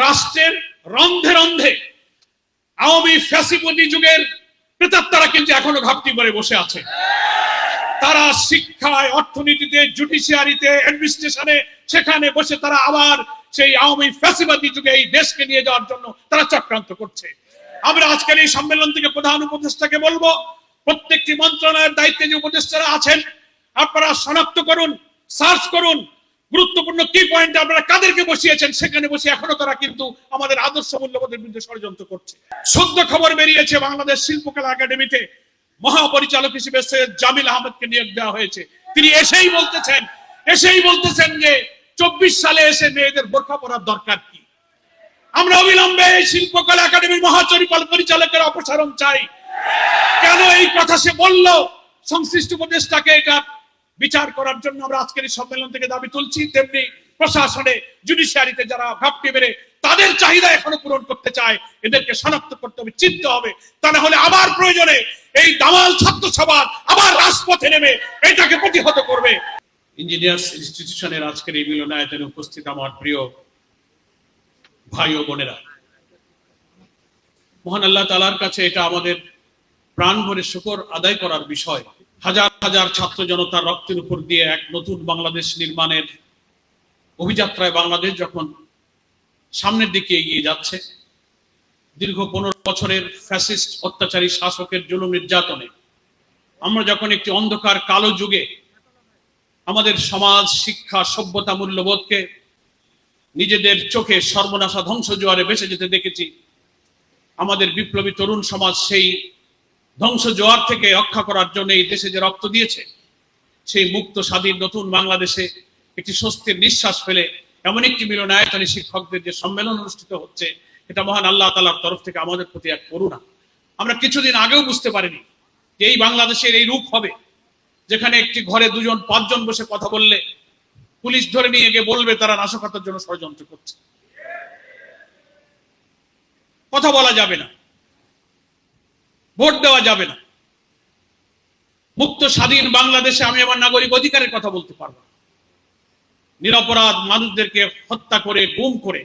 রাষ্ট্রের রন্ধে রন্ধে আওয়ামী ফ্যাসিবাদী যুগের প্রেতাত্মারা কিন্তু এখনো ঘাপটি করে বসে আছে। তারা শিক্ষায়, অর্থনীতিতে, জুডিশিয়ারিতে, অ্যাডমিনিস্ট্রেশনে সেখানে বসে তারা আবার সেই আওয়ামী ফ্যাসিবাদী যুগে এই দেশকে নিয়ে যাওয়ার জন্য তারা চক্রান্ত করছে। আমরা আজকের এই সম্মেলন থেকে প্রধান উপদেষ্টাকে বলবো, প্রত্যেকটি মন্ত্রণালয়ের দায়িত্বে যে উপদেষ্টারা আছেন আপনারা শনাক্ত করুন, সার্চ করুন, গুরুত্বপূর্ণ কি পয়েন্ট আপনারা কাদেরকে বসিয়েছেন, সেখানে বসে এখনো তারা কিন্তু আমাদের আদর্শ মূল্যবোধের বিরুদ্ধে ষড়যন্ত্র করছে। সদ্য খবর বেরিয়েছে বাংলাদেশ শিল্পকলা একাডেমিতে মহাপরিচালক হিসেবে সৈয়দ জামিল আহমেদকে নিয়োগ দেওয়া হয়েছে। তিনি এসেই বলতেছেন যে 24 সালে এসে মেয়েদের বোরকা পরার দরকার কি। আমরা অবিলম্বে শিল্পকলা একাডেমির পরিচালকের অপসারণ চাই। কেন এই কথা সে বলল, সংশ্লিষ্ট উপদেষ্টাকে এটা বিচার করার জন্য আমরা আজকের এই সম্মেলন থেকে দাবি তুলছি। তেমনি প্রশাসনে, জুডিশিয়ারিতে যারা ঘাপটি মেরে তাদের চাহিদা এখনো পূরণ করতে চায়, এদেরকে শনাক্ত করতে হবে, চিনতে হবে। তা না হলে আবার প্রয়োজনে এই দামাল ছাত্র সভা আবার রাজপথে নেমে এটাকে প্রতিহত করবে। ইঞ্জিনিয়ার্স ইনস্টিটিউশনের আজকের এই মিলনায়তনে উপস্থিত আমার প্রিয় ভাই ও বোনেরা, মহান আল্লাহ তাআলার কাছে এটা আমাদের প্রাণ ভরে শুকর আদায় করার বিষয়। হাজার হাজার ছাত্র জনতার রক্তের উপর দিয়ে এক নতুন বাংলাদেশ নির্মাণের অভিযাত্রায় বাংলাদেশ যখন সামনের দিকে এগিয়ে যাচ্ছে, দীর্ঘ 15 বছরের ফ্যাসিস্ট অত্যাচারী শাসকের জুলুম নির্যাতনে আমরা যখন একটি অন্ধকার কালো যুগে আমাদের সমাজ, শিক্ষা, সভ্যতা, মূল্যবোধকে নিজেদের চোখে সর্বনাশা ধ্বংস জোয়ারে ভেসে যেতে দেখেছি, আমাদের বিপ্লবী তরুণ সমাজ সেই ধ্বংস জোয়ার থেকে রক্ষা করার জন্য এই দেশে যে রক্ত দিয়েছে, সেই মুক্ত স্বাধীন নতুন বাংলাদেশে একটি স্বস্তির নিঃশ্বাস ফেলে এমন একটি মিলনায়তনে শিক্ষকদের যে সম্মেলন অনুষ্ঠিত হচ্ছে, এটা মহান আল্লাহ তাআলার তরফ থেকে আমাদের প্রতি এক করুণা। আমরা কিছুদিন আগেও বুঝতে পারিনি যে এই বাংলাদেশের এই রূপ হবে, যেখানে একটি ঘরে 2-5 বসে কথা বললে পুলিশ ধরে নিয়ে গিয়ে বলবে তারা নাশকতার জন্য ষড়যন্ত্র করছে। কথা বলা যাবে না, ভোট দেওয়া যাবে না। মুক্ত স্বাধীন বাংলাদেশে আমি আমার নাগরিক অধিকারের কথা বলতে পারবো। নিরপরাধ মানুষদেরকে হত্যা করে, গুম করে,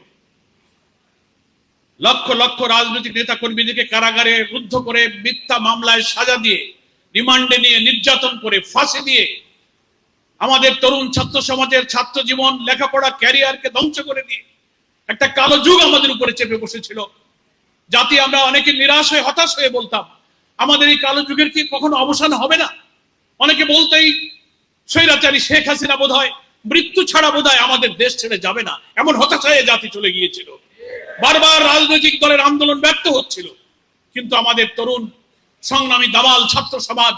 লক্ষ লক্ষ রাজনৈতিক নেতা কর্মীদেরকে কারাগারে রুদ্ধ করে, মিথ্যা মামলায় সাজা দিয়ে, রিমান্ডে নিয়ে, নির্যাতন করে, ফাঁসি দিয়ে আমাদের তরুণ ছাত্র সমাজের ছাত্র জীবন, লেখাপড়া, ক্যারিয়ারকে ধ্বংস করে দিয়ে একটা কালো যুগ আমাদের উপরে চেপে বসেছিল। জাতি আমরা অনেকে নিরাশ হয়ে, হতাশ হয়ে বলতাম, আমাদের এই কালো যুগের কি কখনো অবসান হবে না? অনেকে বলতেই স্বৈরাচারী শেখ হাসিনা বোধহয় মৃত্যু ছাড়া বোধহয় আমাদের দেশ ছেড়ে যাবে না, এমন হতাশ হয়ে জাতি চলে গিয়েছিল। বারবার রাজনৈতিক দলের আন্দোলন ব্যর্থ হচ্ছিল, কিন্তু আমাদের তরুণ সংগ্রামী দামাল ছাত্র সমাজ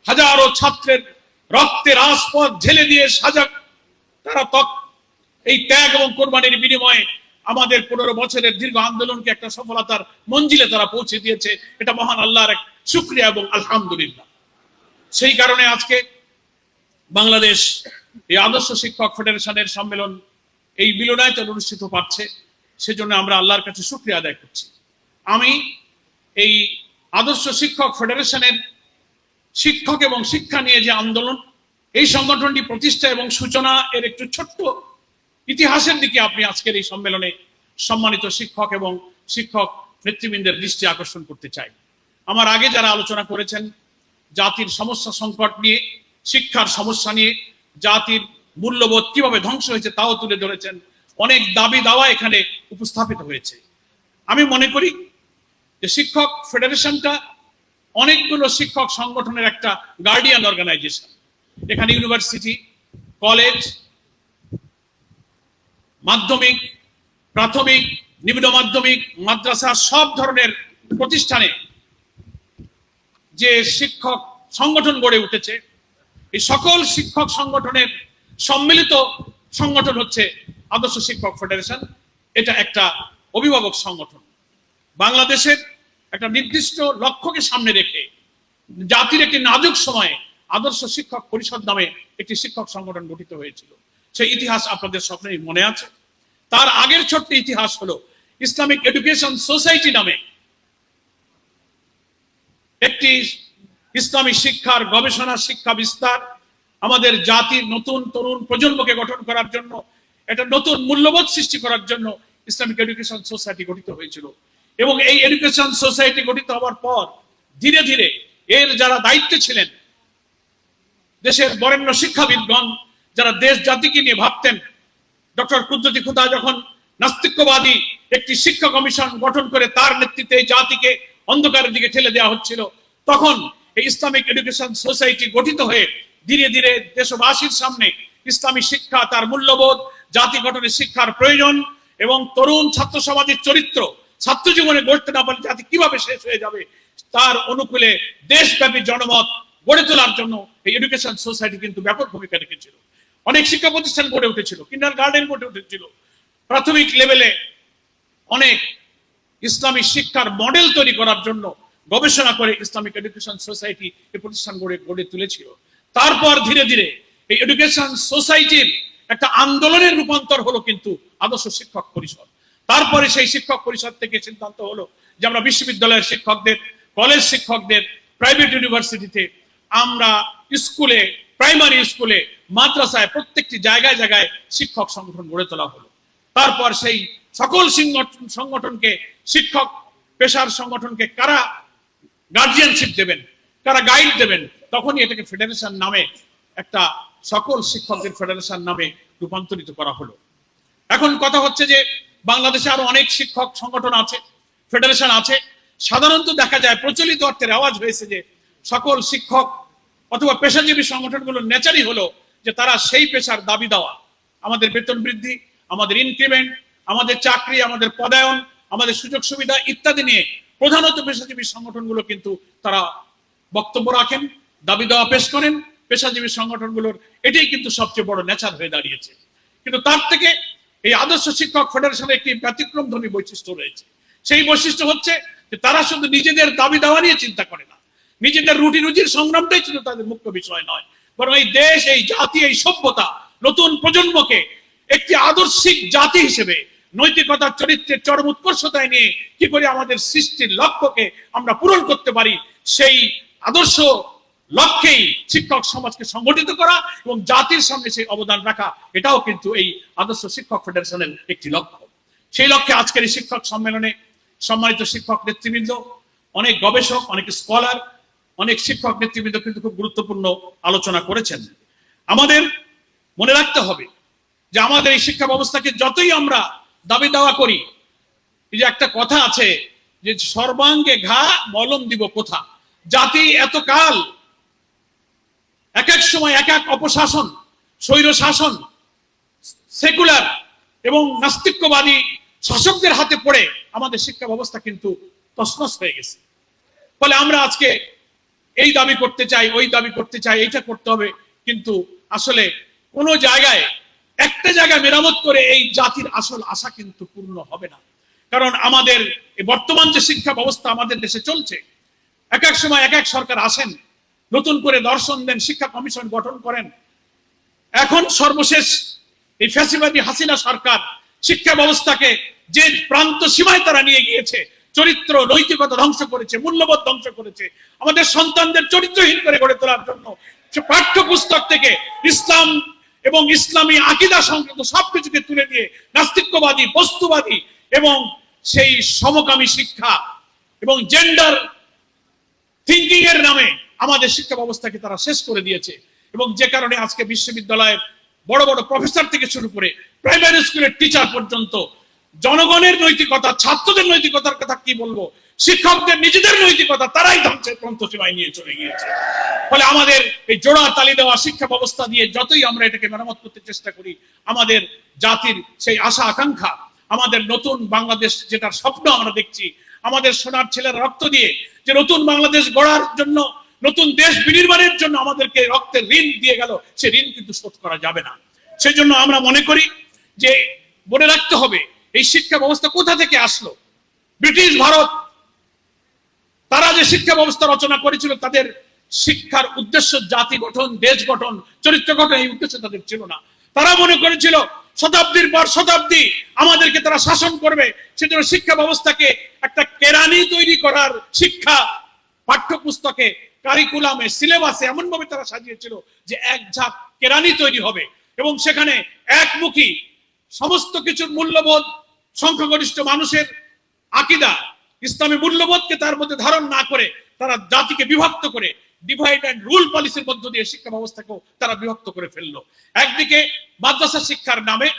হাজারো ছাত্রের রক্তের রাজপথ ঝেলে দিয়ে তারা এই ত্যাগ এবং কোরবানির বিনিময়ে আমাদের 15 বছরের দীর্ঘ আন্দোলনকে একটা সফলতার মঞ্জিলে তারা পৌঁছে দিয়েছে। এটা মহান আল্লাহর এক শুকরিয়া এবং আলহামদুলিল্লাহ। সেই কারণে আজকে বাংলাদেশ এই আদর্শ শিক্ষক ফেডারেশনের সম্মেলন এই মিলনায়তনে অনুষ্ঠিত পাচ্ছে, সেজন্য আমরা আল্লাহর কাছে শুকরিয়া আদায় করছি। আমি এই আদর্শ শিক্ষক ফেডারেশনের শিক্ষক এবং শিক্ষা নিয়ে যে আন্দোলন, এই সংগঠনটি প্রতিষ্ঠা এবং সূচনা এর একটু ছোট্ট ইতিহাসের দিকে আপনি আজকের এই সম্মেলনে সম্মানিত শিক্ষক এবং শিক্ষক নেতৃবৃন্দের দৃষ্টি আকর্ষণ করতে চাই। আমার আগে যারা আলোচনা করেছেন জাতির সমস্যা সংকট নিয়ে, শিক্ষার সমস্যা নিয়ে, জাতির মূল্যবোধ কিভাবে ধ্বংস হয়েছে তাও তুলে ধরেছেন। অনেক দাবি দাওয়া এখানে উপস্থাপিত হয়েছে। আমি মনে করি যে শিক্ষক ফেডারেশনটা অনেকগুলো শিক্ষক সংগঠনের একটা গার্ডিয়ান অর্গানাইজেশন। এখানে ইউনিভার্সিটি, কলেজ, মাধ্যমিক, প্রাথমিক, নিম্ন মাধ্যমিক, মাদ্রাসা, সব ধরনের প্রতিষ্ঠানে যে শিক্ষক সংগঠন গড়ে উঠেছে, এই সকল শিক্ষক সংগঠনের সম্মিলিত সংগঠন হচ্ছে আদর্শ শিক্ষক ফেডারেশন। এটা একটা অভিভাবক সংগঠন। বাংলাদেশের একটা নির্দিষ্ট লক্ষ্যকে সামনে রেখে জাতির একটি নাজুক সময়ে আদর্শ শিক্ষক পরিষদ নামে একটি শিক্ষক সংগঠন গঠিত হয়েছিল। সেই ইতিহাস আপনাদের সকলেই মনে আছে। তার আগের ছোট্ট ইতিহাস হলো ইসলামিক এডুকেশন সোসাইটি নামে একটি ইসলামী শিক্ষার গবেষণা, শিক্ষা বিস্তার, আমাদের জাতির নতুন তরুণ প্রজন্মকে গঠন করার জন্য, একটা নতুন মূল্যবোধ সৃষ্টি করার জন্য ইসলামিক এডুকেশন সোসাইটি গঠিত হয়েছিল। এবং এই এডুকেশন সোসাইটি গঠিত হওয়ার পর ধীরে ধীরে এর যারা দায়িত্বে ছিলেন, দেশের বরেণ্য শিক্ষাবিদগণ যারা দেশ জাতিকে নিয়ে ভাবতেন, ডক্টর কুদরতি খুদা যখন নাস্তিক্যবাদী একটি শিক্ষা কমিশন গঠন করে তার নেতৃত্বে এই জাতিকে অন্ধকারের দিকে ঠেলে দেওয়া হচ্ছিল, তখন এই ইসলামিক এডুকেশন সোসাইটি গঠিত হয়ে ধীরে ধীরে দেশবাসীর সামনে ইসলামী শিক্ষা, তার মূল্যবোধ, জাতি গঠনের শিক্ষার প্রয়োজন এবং তরুণ ছাত্র সমাজের চরিত্র ছাত্র জীবনে গড়তে না পারলে জাতি কিভাবে শেষ হয়ে যাবে তার অনুকূলে দেশব্যাপী জনমত গড়ে তোলার জন্য এই এডুকেশন সোসাইটি কিন্তু ব্যাপক ভূমিকা রেখেছিল। অনেক শিক্ষা প্রতিষ্ঠান গড়ে উঠেছিল, কিন্ডার গার্ডেন গড়ে উঠেছিল, প্রাথমিক লেভেলে অনেক ইসলামী শিক্ষার মডেল তৈরি করার জন্য গবেষণা করে ইসলামিক এডুকেশন সোসাইটি এই প্রতিষ্ঠান গড়ে তুলেছিল। তারপর ধীরে ধীরে এই এডুকেশন সোসাইটির একটা আন্দোলনের রূপান্তর হলো কিন্তু আদর্শ শিক্ষক পরিষদ। তারপরে সেই শিক্ষক পরিষদ থেকে সিদ্ধান্ত হলো যে আমরা বিশ্ববিদ্যালয়ের শিক্ষকদের, কলেজ শিক্ষকদের, প্রাইভেট ইউনিভার্সিটিতে, আমরা স্কুলে, প্রাইমারি স্কুলে, মাদ্রাসায়, প্রত্যেকটি জায়গায় জায়গায় শিক্ষক সংগঠন গড়ে তোলা হলো। তারপর সেই সকল সংগঠনকে, শিক্ষক পেশার সংগঠনকে কারা গার্জিয়ানশিপ দেবেন, কারা গাইড দেবেন, তখনই এটাকে ফেডারেশন নামে, একটা সকল শিক্ষকদের ফেডারেশন নামে রূপান্তরিত করা হলো। এখন কথা হচ্ছে যে বাংলাদেশে আরো অনেক শিক্ষক সংগঠন আছে, ফেডারেশন আছে। সাধারণত দেখা যায়, প্রচলিত অর্থে রেওয়াজ হয়েছে যে সকল শিক্ষক অথবা পেশাজীবী সংগঠনগুলোর নেচারই হলো যে তারা সেই পেশার দাবি দেওয়া, আমাদের বেতন বৃদ্ধি, আমাদের ইনক্রিমেন্ট, আমাদের চাকরি, আমাদের পদায়ন, আমাদের সুযোগ সুবিধা ইত্যাদি নিয়ে প্রধানত পেশাজীবী সংগঠনগুলো কিন্তু তারা বক্তব্য রাখেন, দাবি দেওয়া পেশ করেন। পেশাজীবী সংগঠনগুলোর এটাই কিন্তু সবচেয়ে বড় নেচার হয়ে দাঁড়িয়েছে। কিন্তু তার থেকে এই আদর্শ শিক্ষক ফেডারেশনের একটি ব্যতিক্রমধর্মী বৈশিষ্ট্য রয়েছে। সেই বৈশিষ্ট্য হচ্ছে যে তারা শুধু নিজেদের দাবি দেওয়া নিয়ে চিন্তা করে না, নিজেদের রুটি রুজির সংগ্রামটাই ছিল তাদের মুখ্য বিষয় নয়, বরং এই দেশ, এই জাতি, এই সভ্যতা, নতুন প্রজন্মকে একটি আদর্শিক জাতি হিসেবে নৈতিকতার চরিত্রের চরম উৎকর্ষতায় নিয়ে কি করে আমাদের সৃষ্টির লক্ষ্যকে আমরা পূরণ করতে পারি, সেই আদর্শ লক্ষ্যেই শিক্ষক সমাজকে সংগঠিত করা এবং জাতির সামনে সেই অবদান রাখা, এটাও কিন্তু এই আদর্শ শিক্ষক ফেডারেশনের একটি লক্ষ্য। সেই লক্ষ্যে আজকের এই শিক্ষক সম্মেলনে সম্মানিত শিক্ষক নেতৃবৃন্দ, অনেক গবেষক, অনেক স্কলার, অনেক শিক্ষক নেতৃবৃন্দ কিন্তু খুব গুরুত্বপূর্ণ আলোচনা করেছেন। আমাদের মনে রাখতে হবে যে আমাদের এই শিক্ষা ব্যবস্থাকে যতই আমরা দাবি দাওয়া করি, এই যে একটা কথা আছে যে সর্বাঙ্গে ঘা মলম দিব কোথা। জাতি এতকাল এক এক সময় এক এক অপশাসন, স্বৈর শাসন, সেকুলার এবং নাস্তিক্যবাদী শাসকদের হাতে পড়ে আমাদের শিক্ষা ব্যবস্থা কিন্তু তছনছ হয়ে গেছে। ফলে আমরা আজকে এই দাবি করতে চাই, ওই দাবি করতে চাই, এইটা করতে হবে, কিন্তু আসলে কোনো জায়গায় একটা জায়গা মেরামত করে এই জাতির আসল আশা কিন্তু পূর্ণ হবে না। কারণ আমাদের বর্তমান যে শিক্ষা ব্যবস্থা আমাদের দেশে চলছে, এক এক সময় এক এক সরকার আসেন, নতুন করে দর্শন দেন, শিক্ষা কমিশন গঠন করেন। এখন সর্বশেষ এই ফ্যাসিবাদী হাসিনা সরকার শিক্ষা ব্যবস্থাকে যে প্রান্ত সীমায় তারা নিয়ে গিয়েছে, চরিত্র, নৈতিকতা ধ্বংস করেছে, মূল্যবোধ ধ্বংস করেছে। আমাদের সন্তানদের চরিত্রহীন করে গড়ে তোলার জন্য পাঠ্যপুস্তক থেকে ইসলাম এবং ইসলামী আকীদা সংক্রান্ত সবকিছুকে তুলে দিয়ে নাস্তিক্যবাদী, বস্তুবাদী এবং সেই সমকামী শিক্ষা এবং জেন্ডার থিঙ্কিং এর নামে আমাদের শিক্ষা ব্যবস্থাকে তারা শেষ করে দিয়েছে। এবং যে কারণে আজকে বিশ্ববিদ্যালয়ের বড় বড় প্রফেসর থেকে শুরু করে প্রাইমারি স্কুলের টিচার পর্যন্ত জনগণের নৈতিকতা, ছাত্রদের নৈতিকতার কথা কি বলবো, শিক্ষকদের নিজেদের নৈতিকতা তারাই ধ্বংসের পন্থসীমায় নিয়ে চলে গিয়েছে। ফলে আমাদের এই জোড়া তালি দেওয়া শিক্ষা ব্যবস্থা দিয়ে যতই আমরা এটাকে মেরামত করতে চেষ্টা করি, আমাদের জাতির সেই আশা আকাঙ্ক্ষা, আমাদের নতুন বাংলাদেশ যেটার স্বপ্ন আমরা দেখছি, আমাদের সোনার ছেলের রক্ত দিয়ে যে নতুন বাংলাদেশ গড়ার জন্য, নতুন দেশ বিনির্মাণের জন্য আমাদেরকে রক্তের ঋণ দিয়ে গেল, সে ঋণ কিন্তু শোধ করা যাবে না। সেই জন্য আমরা মনে করি যে মনে রাখতে হবে এই শিক্ষা ব্যবস্থা কোথা থেকে আসলো। ব্রিটিশ ভারত তারা যে শিক্ষা ব্যবস্থা রচনা করেছিল, তাদের শিক্ষার উদ্দেশ্য জাতি গঠন, দেশ গঠন, চরিত্র গঠন, এই উদ্দেশ্য তাদের ছিল না। তারা মনে করেছিল শতাব্দীর পর শতাব্দী আমাদেরকে তারা শাসন করবে, সেজন্য শিক্ষা ব্যবস্থাকে একটা কেরানি তৈরি করার শিক্ষা পাঠ্যপুস্তকে, কারিকুলামে, সিলেবাসে এমন ভাবে তারা সাজিয়েছিল যে এক ঝাঁক কেরানি তৈরি হবে এবং সেখানে একমুখী সমস্ত কিছুর মূল্যবোধ, সংখ্যাগরিষ্ঠ মানুষের আকীদা, ইসলামী মূল্যবোধকে তার মধ্যে ধারণ না করে তারা জাতিকে বিভক্ত করে ডিভাইড অ্যান্ড রুল পলিসির মধ্য দিয়ে শিক্ষা ব্যবস্থাকেও তারা বিভক্ত করে ফেললো। একদিকে মাদ্রাসা শিক্ষার নামে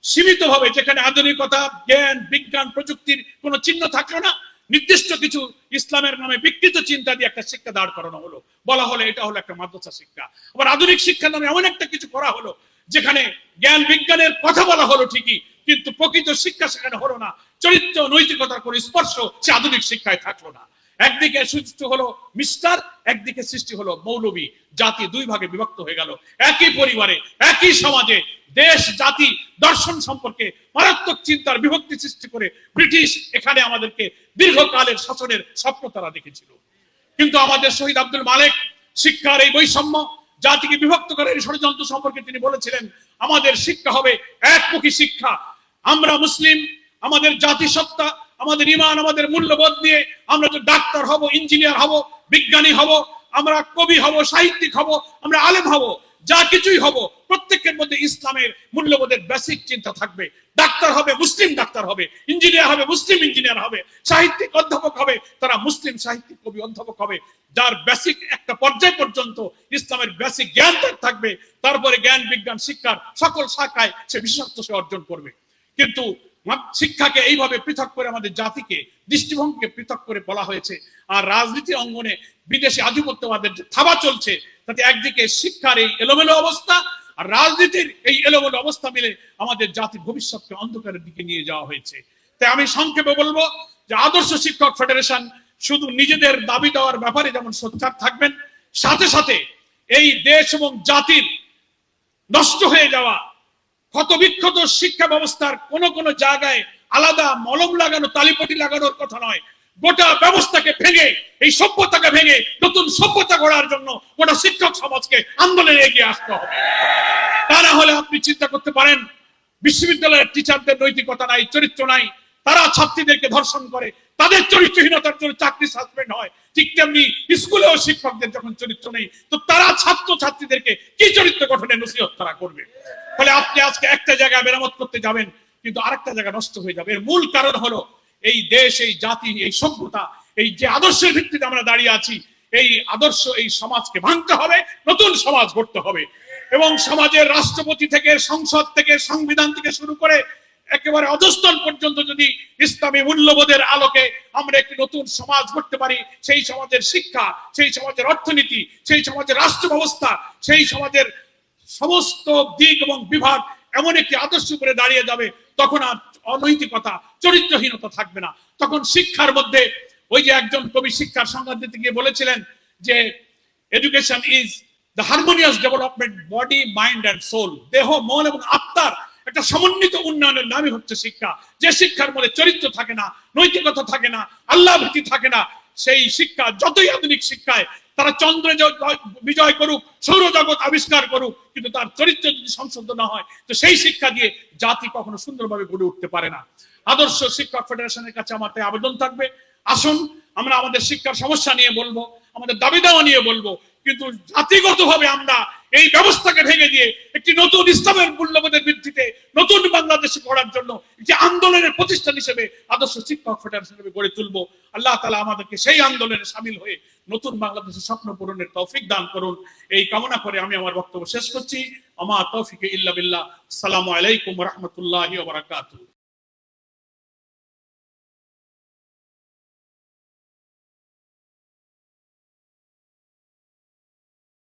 সীমিতভাবে, যেখানে আধুনিকতা, জ্ঞান, বিজ্ঞান, প্রযুক্তির কোনো চিহ্ন থাকলো না, নির্দিষ্ট কিছু ইসলামের নামে বিকৃত চিন্তা দিয়ে একটা শিক্ষা দাঁড় করানো হলো, বলা হলো এটা হলো একটা মাদ্রাসা শিক্ষা। আবার আধুনিক শিক্ষার নামে এমন একটা কিছু করা হলো যেখানে জ্ঞান বিজ্ঞানের কথা বলা হলো ঠিকই, কিন্তু প্রকৃত শিক্ষা সেখানে হলো না, চরিত্র নৈতিকতার কোনো স্পর্শ সে আধুনিক শিক্ষায় থাকলো না। একদিকে সৃষ্টি হলো মিস্টার, একদিকে সৃষ্টি হলো মৌলবী, জাতি দুই ভাগে বিভক্ত হয়ে গেল। একই পরিবারে, একই সমাজে দেশ, জাতি, দর্শন সম্পর্কে মারাত্মক চিন্তার বিভক্তি সৃষ্টি করে ব্রিটিশ এখানে আমাদেরকে দীর্ঘকালের শাসনের স্বপ্ন তারা দেখেছিল। কিন্তু আমাদের শহীদ আব্দুল মালেক শিক্ষার এই বৈষম্য, জাতিকে বিভক্ত করার এই ষড়যন্ত্র সম্পর্কে তিনি বলেছিলেন, আমাদের শিক্ষা হবে একমুখী শিক্ষা। আমরা মুসলিম, আমাদের জাতিসত্তা, আমাদের ঈমান, আমাদের মূল্যবোধ নিয়ে আমরা তো ডাক্তার হব, ইঞ্জিনিয়ার হব, বিজ্ঞানী হব, আমরা কবি হব, সাহিত্যিক হব, আমরা আলেম হব, যা কিছুই হব, প্রত্যেকের মধ্যে ইসলামের মূল্যবোধের বেসিক চিন্তা থাকবে। ডাক্তার হবে মুসলিম ডাক্তার হবে, ইঞ্জিনিয়ার হবে মুসলিম ইঞ্জিনিয়ার হবে, সাহিত্যিক অধ্যাপক হবে তারা মুসলিম সাহিত্যিক কবি অধ্যাপক হবে, যার বেসিক একটা পর্যায় পর্যন্ত ইসলামের বেসিক জ্ঞান থাকবে। তারপরে জ্ঞান বিজ্ঞান শিক্ষার সকল শাখায় সে বিশেষত্ব সে অর্জন করবে। কিন্তু শিক্ষাকে এইভাবে পৃথক করে আমাদের জাতিকে, দৃষ্টিভঙ্গিকে পৃথক করে বলা হয়েছে। আর রাজনীতি অঙ্গনে বিদেশি আধিপত্যবাদের যে থাবা চলছে, তাতে একদিকে শিক্ষার এই এলোমেলো অবস্থা আর রাজনীতির এই এলোমেলো অবস্থা মিলে আমাদের জাতির ভবিষ্যৎকে অন্ধকারের দিকে নিয়ে যাওয়া হয়েছে। তাই আমি সংক্ষেপে বলবো যে আদর্শ শিক্ষক ফেডারেশন শুধু নিজেদের দাবি দেওয়ার ব্যাপারে যেমন সোচ্চার থাকবেন, সাথে সাথে এই দেশ এবং জাতির নষ্ট হয়ে যাওয়া ক্ষতবিক্ষত শিক্ষা ব্যবস্থার কোন কোন জায়গায় আলাদা মলম লাগানো, তালিপটি লাগানোর কথা নয়, গোটা ব্যবস্থাকে ভেঙে, এই সভ্যতাকে ভেঙে নতুন সভ্যতা গড়ার জন্য গোটা শিক্ষক সমাজকে আন্দোলনে এগিয়ে আসতে হবে। তা না হলে আপনি চিন্তা করতে পারেন, বিশ্ববিদ্যালয়ের টিচারদের নৈতিকতা নাই, চরিত্র নাই, তারা ছাত্রীদেরকে ধর্ষণ করে, তাদের চরিত্রহীনতার জন্য চাকরি সাসপেন্ড হয়। ঠিক তেমনি স্কুলেও শিক্ষকদের যখন চরিত্র নেই, তো তারা ছাত্র ছাত্রীদেরকে কি চরিত্র গঠনের নসিহত তারা করবে? ফলে আপনি আজকে একটা জায়গায় মেরামত করতে যাবেন, কিন্তু আরেকটা জায়গা নষ্ট হয়ে যাবে। এর মূল কারণ হলো এই দেশ, এই জাতি, এই সভ্যতা, এই যে আদর্শের ভিত্তিতে আমরা দাঁড়িয়ে আছি, এই আদর্শ, এই সমাজকে ভাঙতে হবে, নতুন সমাজ গড়তে হবে। এবং সমাজের রাষ্ট্রপতি থেকে, সংসদ থেকে, সংবিধান থেকে শুরু করে একেবারে অধস্তন পর্যন্ত যদি ইসলামী মূল্যবোধের আলোকে আমরা একটি নতুন সমাজ গড়তে পারি, সেই সমাজের শিক্ষা, সেই সমাজের অর্থনীতি, সেই সমাজের রাষ্ট্র ব্যবস্থা, সেই সমাজের সমস্ত দিক এবং বিভাগ এমন একটি আদর্শ করে দাঁড়িয়ে যাবে, তখন আর অনৈতিকতা, চরিত্রহীনতা থাকবে না। তখন শিক্ষার মধ্যে, ওই যে একজন কবি শিক্ষার সংজ্ঞা দিতে গিয়ে বলেছিলেন যে education is the harmonious development body, mind and soul, দেহ, মন এবং আত্মার একটা সমন্বিত উন্নয়নের নামই হচ্ছে শিক্ষা। যে শিক্ষার মধ্যে চরিত্র থাকে না, নৈতিকতা থাকে না, আল্লাহ ভীতি থাকে না, সেই শিক্ষা যতই আধুনিক শিক্ষায় তারা চন্দ্রে বিজয় করুক, সৌরজগৎ আবিষ্কার করুক, কিন্তু তার চরিত্র যদি সংশোধন না হয়, তো সেই শিক্ষা দিয়ে জাতি কখনো সুন্দরভাবে গড়ে উঠতে পারে না। আদর্শ শিক্ষক ফেডারেশনের কাছে আমার তাই আবেদন থাকবে, আসুন আমরা আমাদের শিক্ষার সমস্যা নিয়ে বলবো, আমাদের দাবি দাওয়া নিয়ে বলবো, কিন্তু জাতিগতভাবে আমরা এই ব্যবস্থাকে ভেঙে দিয়ে একটি নতুন ইসলামের মূল্যবোধের ভিত্তিতে নতুন বাংলাদেশ গড়ার জন্য একটি আন্দোলনের প্রতিষ্ঠান হিসেবে আদর্শ শিক্ষক ফেডারেশন গড়ে তুলবো। আল্লাহ তাআলা আমাদেরকে সেই আন্দোলনে শামিল হয়ে নতুন বাংলাদেশের স্বপ্ন পূরণের তৌফিক দান করুন, এই কামনা করে আমি আমার বক্তব্য শেষ করছি। আমা তৌফিক ইল্লা বিল্লাহ। আসসালামু আলাইকুম ওয়া রাহমাতুল্লাহি ওয়া বারাকাতুহু।